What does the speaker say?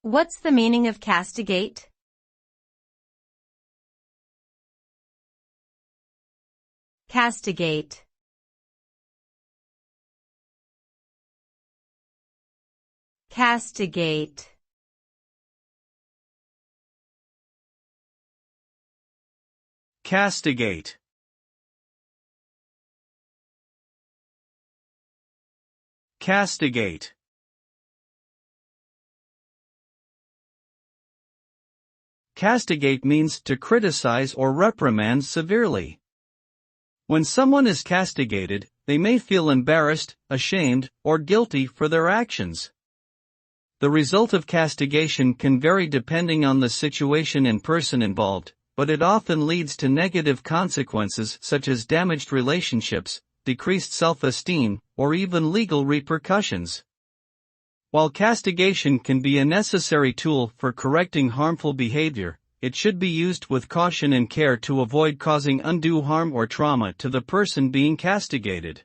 What's the meaning of castigate? Castigate. Castigate. Castigate. Castigate. Castigate means to criticize or reprimand severely. When someone is castigated, they may feel embarrassed, ashamed, or guilty for their actions. The result of castigation can vary depending on the situation and person involved, but it often leads to negative consequences such as damaged relationships, decreased self-esteem, or even legal repercussions. While castigation can be a necessary tool for correcting harmful behavior, it should be used with caution and care to avoid causing undue harm or trauma to the person being castigated.